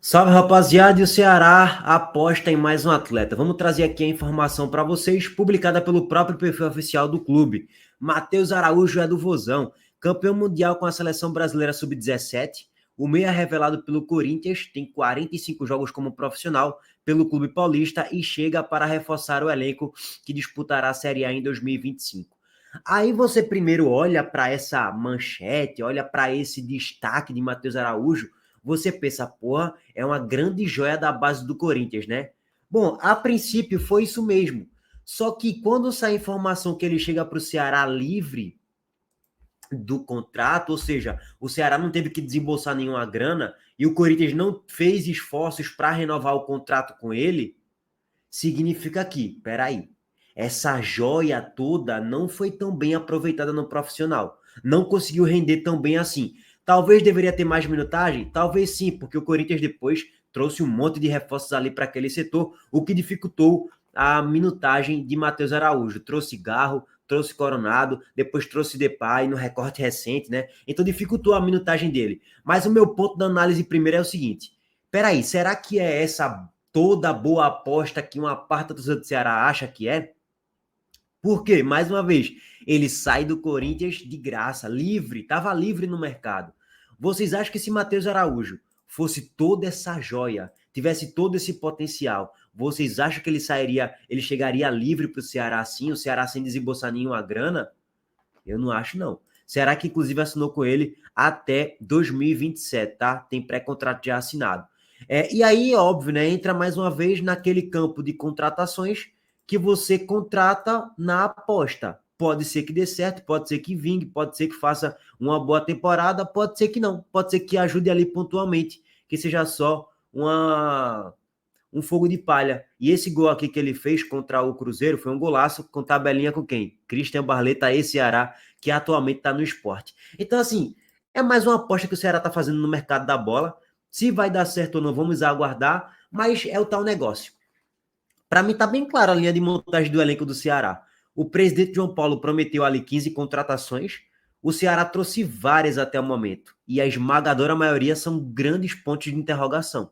Salve, rapaziada, e o Ceará aposta em mais um atleta. Vamos trazer aqui a informação para vocês, publicada pelo próprio perfil oficial do clube. Matheus Araújo é do Vozão, campeão mundial com a seleção brasileira sub-17. O meia revelado pelo Corinthians tem 45 jogos como profissional pelo clube paulista e chega para reforçar o elenco que disputará a Série A em 2025. Aí você primeiro olha para essa manchete, olha para esse destaque de Matheus Araújo, você pensa, porra, é uma grande joia da base do Corinthians, né? Bom, a princípio foi isso mesmo. Só que quando sai a informação que ele chega para o Ceará livre do contrato, ou seja, o Ceará não teve que desembolsar nenhuma grana e o Corinthians não fez esforços para renovar o contrato com ele, significa que, peraí, essa joia toda não foi tão bem aproveitada no profissional. Não conseguiu render tão bem assim. Talvez deveria ter mais minutagem? Talvez sim, porque o Corinthians depois trouxe um monte de reforços ali para aquele setor, o que dificultou a minutagem de Matheus Araújo. Trouxe Garro, trouxe Coronado, depois trouxe Depay no recorte recente, né? Então dificultou a minutagem dele. Mas o meu ponto da análise primeiro é o seguinte: peraí, será que é essa toda boa aposta que uma parte da torcida do Ceará acha que é? Porque, mais uma vez, ele sai do Corinthians de graça, livre, estava livre no mercado. Vocês acham que se Matheus Araújo fosse toda essa joia, tivesse todo esse potencial, vocês acham que ele chegaria livre para o Ceará assim, o Ceará sem desembolsar nenhuma grana? Eu não acho, não. Ceará que, inclusive, assinou com ele até 2027, tá? Tem pré-contrato já assinado. E aí, óbvio, né? Entra mais uma vez naquele campo de contratações que você contrata na aposta. Pode ser que dê certo, pode ser que vingue, pode ser que faça uma boa temporada, pode ser que não. Pode ser que ajude ali pontualmente, que seja só um fogo de palha. E esse gol aqui que ele fez contra o Cruzeiro foi um golaço com tabelinha com quem? Christian Barleta e Ceará, que atualmente está no esporte. Então, assim, é mais uma aposta que o Ceará está fazendo no mercado da bola. Se vai dar certo ou não, vamos aguardar, mas é o tal negócio. Para mim, está bem clara a linha de montagem do elenco do Ceará. O presidente João Paulo prometeu ali 15 contratações. O Ceará trouxe várias até o momento. E a esmagadora maioria são grandes pontos de interrogação.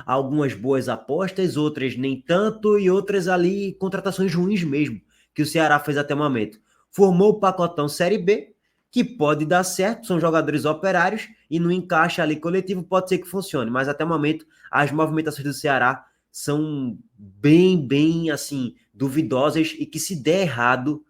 Algumas boas apostas, outras nem tanto, e outras ali contratações ruins mesmo, que o Ceará fez até o momento. Formou o pacotão Série B, que pode dar certo, são jogadores operários, e no encaixe ali coletivo pode ser que funcione, mas até o momento as movimentações do Ceará são bem, assim, duvidosas, e que se der errado,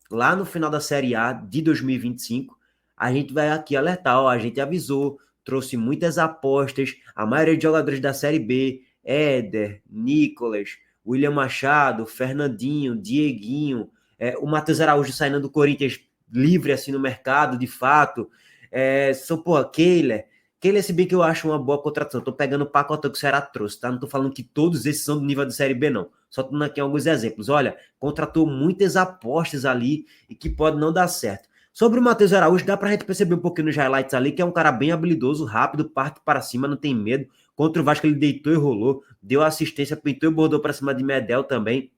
lá no final da Série A de 2025, a gente vai aqui alertar, ó, a gente avisou, trouxe muitas apostas, a maioria de jogadores da Série B, Éder, Nicolas, William Machado, Fernandinho, Dieguinho, o Matheus Araújo saindo do Corinthians livre assim no mercado, de fato, são, porra, Keiler, se bem que eu acho uma boa contratação, tô pegando o pacotão que o Ceará trouxe, tá? Não tô falando que todos esses são do nível da Série B, não. Só tô dando aqui alguns exemplos. Olha, contratou muitas apostas ali e que pode não dar certo. Sobre o Matheus Araújo, dá pra gente perceber um pouquinho nos highlights ali, que é um cara bem habilidoso, rápido, parte para cima, não tem medo. Contra o Vasco ele deitou e rolou, deu assistência, pintou e bordou para cima de Medel também,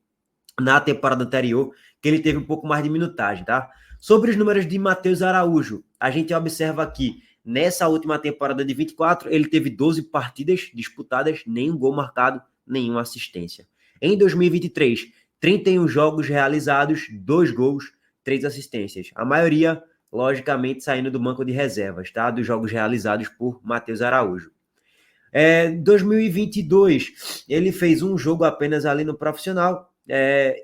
na temporada anterior, que ele teve um pouco mais de minutagem, tá? Sobre os números de Matheus Araújo, a gente observa aqui, nessa última temporada de 24, ele teve 12 partidas disputadas, nenhum gol marcado, nenhuma assistência. Em 2023, 31 jogos realizados, 2 gols, 3 assistências. A maioria, logicamente, saindo do banco de reservas, tá? Dos jogos realizados por Matheus Araújo. 2022, ele fez um jogo apenas ali no profissional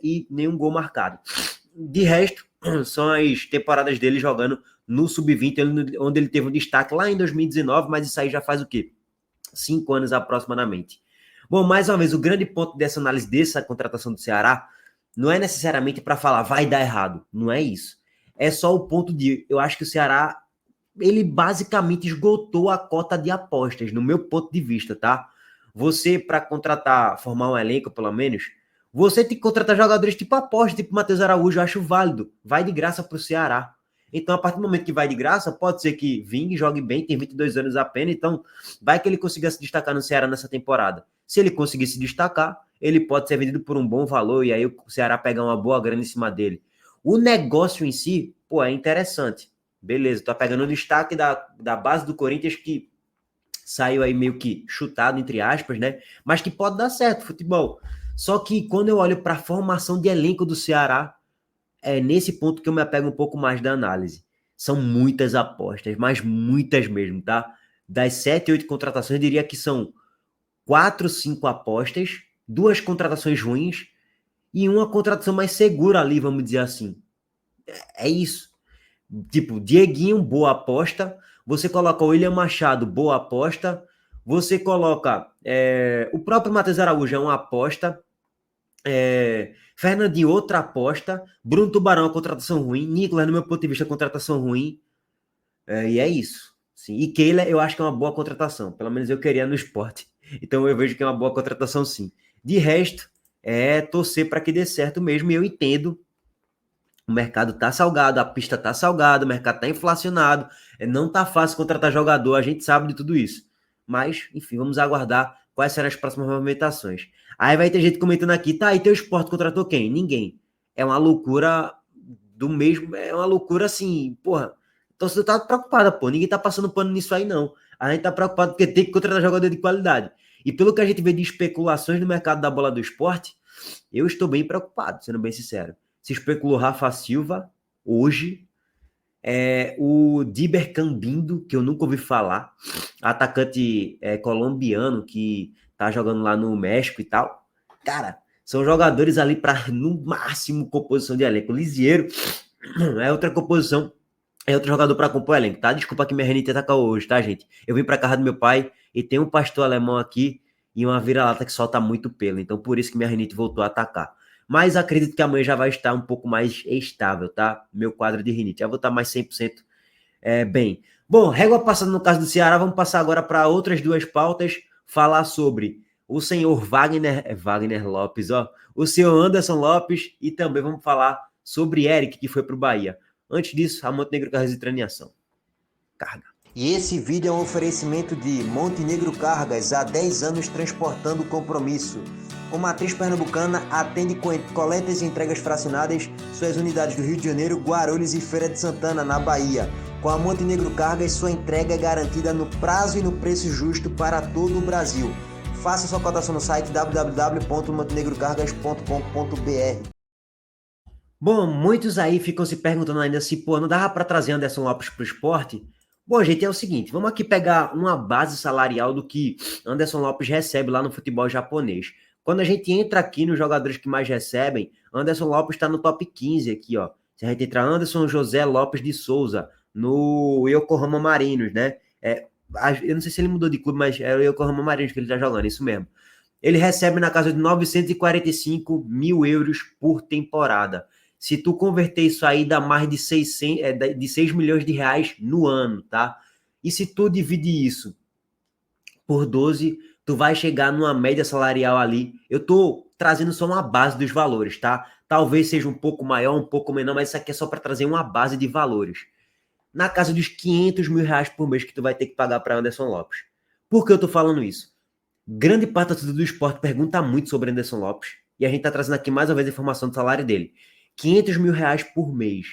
e nenhum gol marcado. De resto, são as temporadas dele jogando no Sub-20, onde ele teve um destaque lá em 2019, mas isso aí já faz o quê? 5 anos aproximadamente. Bom, mais uma vez, o grande ponto dessa análise dessa contratação do Ceará não é necessariamente para falar vai dar errado, não é isso. É só o ponto de, eu acho que o Ceará, ele basicamente esgotou a cota de apostas, no meu ponto de vista, tá? Você, para contratar, formar um elenco, pelo menos, você tem que contratar jogadores tipo aposta, tipo Matheus Araújo, eu acho válido. Vai de graça para o Ceará. Então, a partir do momento que vai de graça, pode ser que vingue, jogue bem, tem 22 anos apenas, então vai que ele consiga se destacar no Ceará nessa temporada. Se ele conseguir se destacar, ele pode ser vendido por um bom valor e aí o Ceará pegar uma boa grana em cima dele. O negócio em si, pô, é interessante. Beleza, tá pegando o destaque da base do Corinthians que saiu aí meio que chutado, entre aspas, né? Mas que pode dar certo, futebol. Só que quando eu olho para a formação de elenco do Ceará, é nesse ponto que eu me apego um pouco mais da análise. São muitas apostas, mas muitas mesmo, tá? Das 7, 8 contratações, eu diria que são 4, 5 apostas, 2 contratações ruins e uma contratação mais segura ali, vamos dizer assim. É isso. Tipo, Dieguinho, boa aposta. Você coloca o William Machado, boa aposta. Você coloca o próprio Matheus Araújo, é uma aposta. Fernandinho, outra aposta. Bruno Tubarão, a contratação ruim. Nicolas, no meu ponto de vista, contratação ruim. E é isso. Sim. E Keila, eu acho que é uma boa contratação. Pelo menos eu queria no esporte. Então eu vejo que é uma boa contratação, sim. De resto, é torcer para que dê certo mesmo. E eu entendo. O mercado tá salgado, a pista tá salgada, o mercado tá inflacionado. Não tá fácil contratar jogador, a gente sabe de tudo isso. Mas, enfim, vamos aguardar quais serão as próximas movimentações. Aí vai ter gente comentando aqui, tá, e teu esporte contratou quem? Ninguém. É uma loucura do mesmo, é uma loucura assim, porra. Então você tá preocupada, pô, ninguém tá passando pano nisso aí, não. A gente tá preocupado porque tem que contratar jogador de qualidade. E pelo que a gente vê de especulações no mercado da bola do esporte, eu estou bem preocupado, sendo bem sincero. Se especulou Rafa Silva hoje, o Diber Cambindo, que eu nunca ouvi falar, atacante colombiano que tá jogando lá no México e tal. Cara, são jogadores ali para, no máximo, composição de elenco. Lisieiro é outra composição, é outro jogador para compor elenco, tá? Desculpa que minha renite atacou hoje, tá, gente? Eu vim para casa do meu pai e tem um pastor alemão aqui e uma vira-lata que solta muito pelo, então por isso que minha renite voltou a atacar. Mas acredito que amanhã já vai estar um pouco mais estável, tá? Meu quadro de rinite. Já vou estar mais 100% bem. Bom, régua passando no caso do Ceará, vamos passar agora para outras duas pautas. Falar sobre o senhor Wagner Lopes, ó. O senhor Anderson Lopes e também vamos falar sobre Eric, que foi para o Bahia. Antes disso, a Montenegro Cargas e Traneação. Carga. E esse vídeo é um oferecimento de Montenegro Cargas, há 10 anos transportando o compromisso. Com matriz pernambucana, atende com coletas e entregas fracionadas, suas unidades do Rio de Janeiro, Guarulhos e Feira de Santana, na Bahia. Com a Montenegro Cargas, sua entrega é garantida no prazo e no preço justo para todo o Brasil. Faça sua cotação no site www.montenegrocargas.com.br. Bom, muitos aí ficam se perguntando ainda se, pô, não dava para trazer Anderson Lopes para o esporte? Bom, gente, é o seguinte, vamos aqui pegar uma base salarial do que Anderson Lopes recebe lá no futebol japonês. Quando a gente entra aqui nos jogadores que mais recebem, Anderson Lopes está no top 15 aqui, ó. Se a gente entrar Anderson José Lopes de Souza, no Yokohama Marinos, né? Eu não sei se ele mudou de clube, mas é o Yokohama Marinos que ele tá jogando, isso mesmo. Ele recebe na casa de 945 mil euros por temporada. Se tu converter isso aí, dá mais de 6 milhões de reais no ano, tá? E se tu dividir isso por 12, tu vai chegar numa média salarial ali. Eu tô trazendo só uma base dos valores, tá? Talvez seja um pouco maior, um pouco menor, mas isso aqui é só para trazer uma base de valores. Na casa dos 500 mil reais por mês que tu vai ter que pagar para Anderson Lopes. Por que eu tô falando isso? Grande parte da torcida do esporte pergunta muito sobre Anderson Lopes. E a gente tá trazendo aqui mais uma vez a informação do salário dele. 500 mil reais por mês.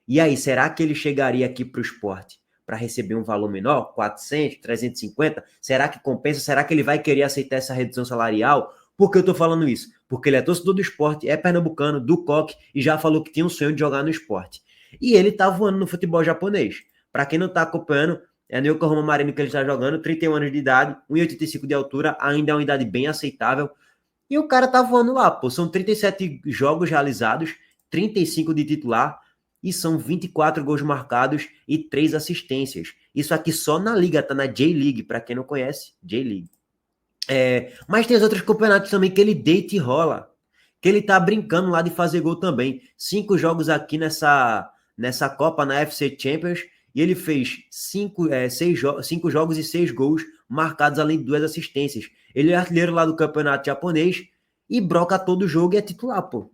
E aí, será que ele chegaria aqui para o esporte para receber um valor menor? 400, 350? Será que compensa? Será que ele vai querer aceitar essa redução salarial? Por que eu tô falando isso? Porque ele é torcedor do esporte, é pernambucano, do Coque, e já falou que tinha um sonho de jogar no esporte. E ele tá voando no futebol japonês. Para quem não tá acompanhando, é no Yokohama Marinos que ele está jogando, 31 anos de idade, 1,85 de altura, ainda é uma idade bem aceitável. E o cara tá voando lá, pô. São 37 jogos realizados, 35 de titular, e são 24 gols marcados e 3 assistências. Isso aqui só na Liga, tá na J-League, para quem não conhece, J-League. Mas tem os outros campeonatos também que ele deita e rola, que ele tá brincando lá de fazer gol também. 5 jogos aqui nessa Copa, na FC Champions, e ele fez 5 jogos e 6 gols marcados, além de 2 assistências. Ele é artilheiro lá do campeonato japonês e broca todo jogo e é titular, pô.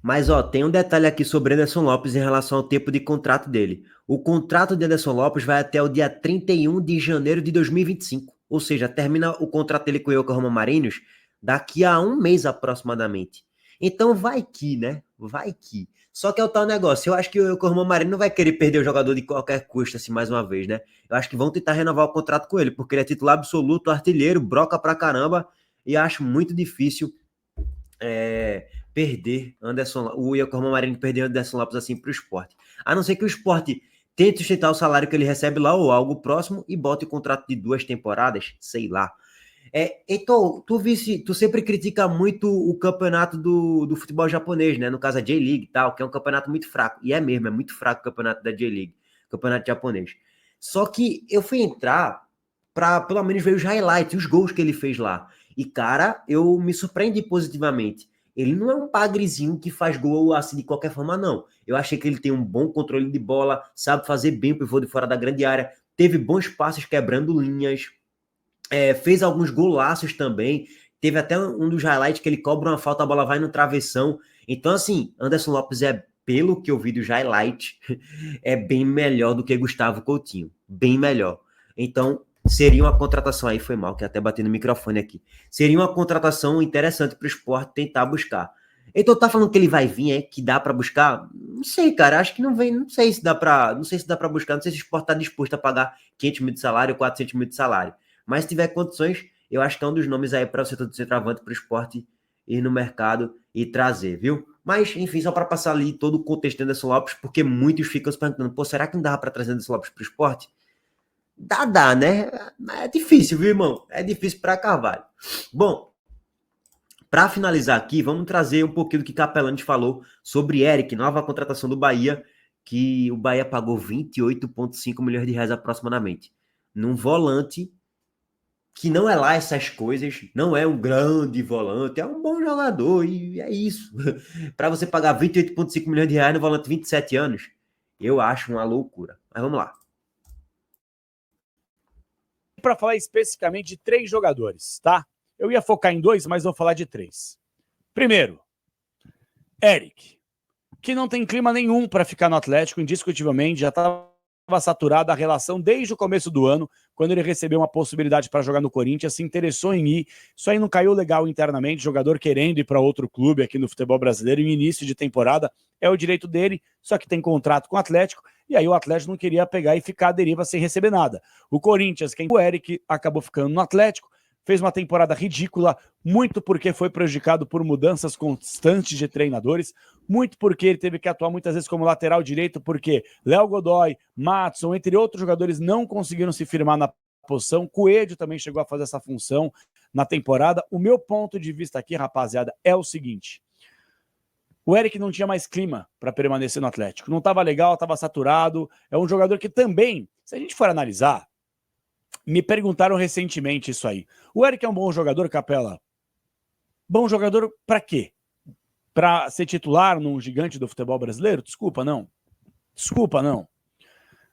Mas, ó, tem um detalhe aqui sobre Anderson Lopes em relação ao tempo de contrato dele. O contrato de Anderson Lopes vai até o dia 31 de janeiro de 2025. Ou seja, termina o contrato dele com o Yokohama Marinos daqui a um mês aproximadamente. Então, vai que, né? Vai que. Só que é o tal negócio, eu acho que o Cormão Marinho não vai querer perder o jogador de qualquer custo, assim, mais uma vez, né? Eu acho que vão tentar renovar o contrato com ele, porque ele é titular absoluto, artilheiro, broca pra caramba, e acho muito difícil perder o Cormão Marinho perder Anderson Lopes assim pro Sport. A não ser que o Sport tente sustentar o salário que ele recebe lá ou algo próximo e bote o contrato de 2 temporadas, sei lá. Então, tu sempre critica muito o campeonato do futebol japonês, né? No caso, a J-League e tal, que é um campeonato muito fraco. E é mesmo, é muito fraco o campeonato da J-League, campeonato japonês. Só que eu fui entrar para pelo menos ver os highlights, os gols que ele fez lá. E, cara, eu me surpreendi positivamente. Ele não é um bagrezinho que faz gol assim de qualquer forma, não. Eu achei que ele tem um bom controle de bola, sabe fazer bem o pivô de fora da grande área, teve bons passes quebrando linhas, fez alguns golaços também. Teve até um dos highlights que ele cobra uma falta, a bola vai no travessão. Então, assim, Anderson Lopes pelo que eu vi dos highlights, é bem melhor do que Gustavo Coutinho. Bem melhor. Então, seria uma contratação aí, foi mal, que até bati no microfone aqui. Seria uma contratação interessante para o Sport tentar buscar. Então tá falando que ele vai vir, que dá para buscar? Não sei, cara, acho que não vem, não sei se dá para buscar, não sei se o Sport tá disposto a pagar 500 mil de salário, 400 mil de salário. Mas se tiver condições, eu acho que é um dos nomes aí para o setor do centroavante para o Sport ir no mercado e trazer, viu? Mas, enfim, só para passar ali todo o contexto do Anderson Lopes, porque muitos ficam se perguntando, pô, será que não dava para trazer Anderson Lopes para o Sport? Dá, né? É difícil, viu, irmão? É difícil para Carvalho. Bom, para finalizar aqui, vamos trazer um pouquinho do que Capelani falou sobre Eric, nova contratação do Bahia, que o Bahia pagou 28,5 milhões de reais aproximadamente. Num volante que não é lá essas coisas, não é um grande volante, é um bom jogador e é isso. Para você pagar 28,5 milhões de reais no volante de 27 anos, eu acho uma loucura. Mas vamos lá. Para falar especificamente de 3 jogadores, tá? Eu ia focar em 2, mas vou falar de 3. Primeiro, Eric, que não tem clima nenhum para ficar no Atlético, indiscutivelmente, já estava saturada a relação desde o começo do ano, quando ele recebeu uma possibilidade para jogar no Corinthians, se interessou em ir, isso aí não caiu legal internamente, jogador querendo ir para outro clube aqui no futebol brasileiro em início de temporada, é o direito dele, só que tem contrato com o Atlético, e aí o Atlético não queria pegar e ficar à deriva sem receber nada. O Corinthians, o Eric, acabou ficando no Atlético, fez uma temporada ridícula, muito porque foi prejudicado por mudanças constantes de treinadores, muito porque ele teve que atuar muitas vezes como lateral direito, porque Léo Godoy, Matson, entre outros jogadores, não conseguiram se firmar na posição. Coelho também chegou a fazer essa função na temporada. O meu ponto de vista aqui, rapaziada, é o seguinte: o Eric não tinha mais clima para permanecer no Atlético. Não estava legal, estava saturado. É um jogador que também, se a gente for analisar, me perguntaram recentemente isso aí. O Eric é um bom jogador, Capela? Bom jogador para quê? Para ser titular num gigante do futebol brasileiro? Desculpa, não. Desculpa, não.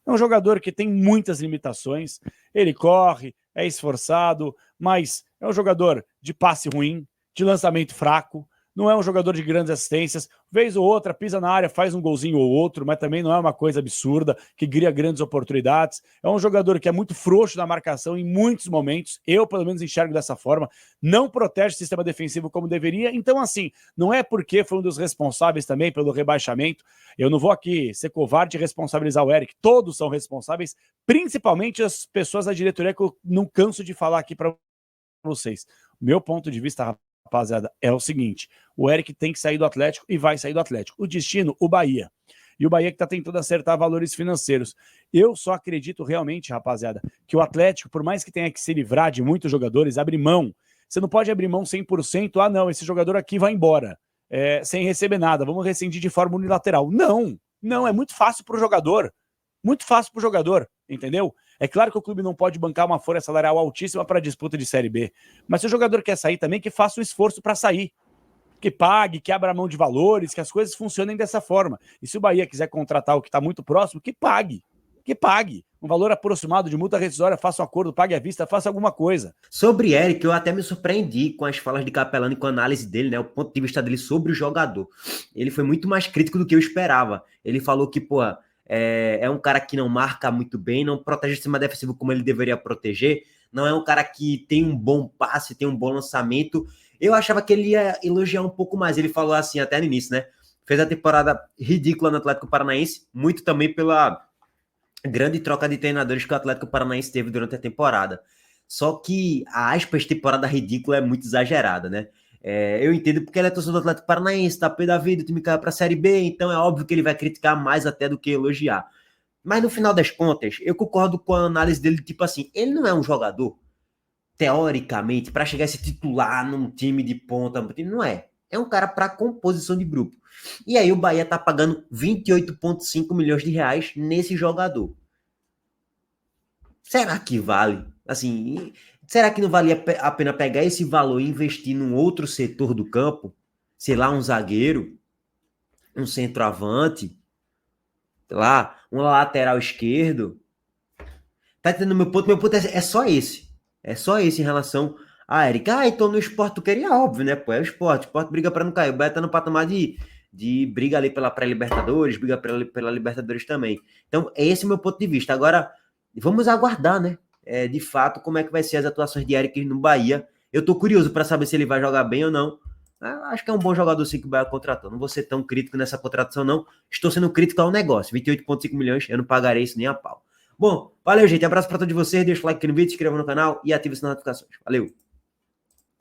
É um jogador que tem muitas limitações. Ele corre, é esforçado, mas é um jogador de passe ruim, de lançamento fraco. Não é um jogador de grandes assistências, vez ou outra pisa na área, faz um golzinho ou outro, mas também não é uma coisa absurda, que cria grandes oportunidades. É um jogador que é muito frouxo na marcação em muitos momentos, eu pelo menos enxergo dessa forma, não protege o sistema defensivo como deveria, então assim, não é porque foi um dos responsáveis também pelo rebaixamento, eu não vou aqui ser covarde e responsabilizar o Eric, todos são responsáveis, principalmente as pessoas da diretoria que eu não canso de falar aqui para vocês. O meu ponto de vista, rapaziada, é o seguinte: o Eric tem que sair do Atlético e vai sair do Atlético. O destino, o Bahia. E o Bahia que está tentando acertar valores financeiros. Eu só acredito realmente, rapaziada, que o Atlético, por mais que tenha que se livrar de muitos jogadores, abrir mão. Você não pode abrir mão 100%. Ah, não, esse jogador aqui vai embora, sem receber nada. Vamos rescindir de forma unilateral. Não, é muito fácil para o jogador. Muito fácil para o jogador, entendeu? É claro que o clube não pode bancar uma folha salarial altíssima para disputa de Série B. Mas se o jogador quer sair também, que faça um esforço para sair. Que pague, que abra mão de valores, que as coisas funcionem dessa forma. E se o Bahia quiser contratar o que está muito próximo, que pague. Que pague. Um valor aproximado de multa rescisória, faça um acordo, pague à vista, faça alguma coisa. Sobre Eric, eu até me surpreendi com as falas de Capelani, com a análise dele, né? O ponto de vista dele sobre o jogador. Ele foi muito mais crítico do que eu esperava. Ele falou que, pô, é um cara que não marca muito bem, não protege o sistema defensivo como ele deveria proteger, não é um cara que tem um bom passe, tem um bom lançamento. Eu achava que ele ia elogiar um pouco mais. Ele falou assim até no início, né? fez a temporada ridícula no Atlético Paranaense, muito também pela grande troca de treinadores que o Atlético Paranaense teve durante a temporada. Só que a aspas temporada ridícula é muito exagerada, né? Eu entendo porque ele é torcedor do Atlético Paranaense, tá pé da vida, o time caiu pra Série B, então é óbvio que ele vai criticar mais até do que elogiar. Mas no final das contas, eu concordo com a análise dele, tipo assim, ele não é um jogador, teoricamente, para chegar a se titular num time de ponta, não é. É um cara para composição de grupo. E aí o Bahia tá pagando 28,5 milhões de reais nesse jogador. Será que vale? Assim, será que não valia a pena pegar esse valor e investir num outro setor do campo? Sei lá, um zagueiro, um centroavante, sei lá, um lateral esquerdo. Tá entendendo meu ponto? Meu ponto é só esse. É só esse em relação a Eric. Então no esporte tu queria, óbvio, né? Pô, é o esporte. O esporte briga pra não cair. O Bahia tá no patamar de briga ali pela pré-Libertadores, briga pela Libertadores também. Então, é esse o meu ponto de vista. Agora, vamos aguardar, né? De fato, como é que vai ser as atuações de Eric no Bahia. Eu tô curioso para saber se ele vai jogar bem ou não. Acho que é um bom jogador sim que o Bahia contratou. Não vou ser tão crítico nessa contratação, não. Estou sendo crítico ao negócio. 28,5 milhões, eu não pagarei isso nem a pau. Bom, valeu, gente. Abraço para todos vocês. Deixa o like aqui no vídeo, se inscreva no canal e ative as notificações. Valeu!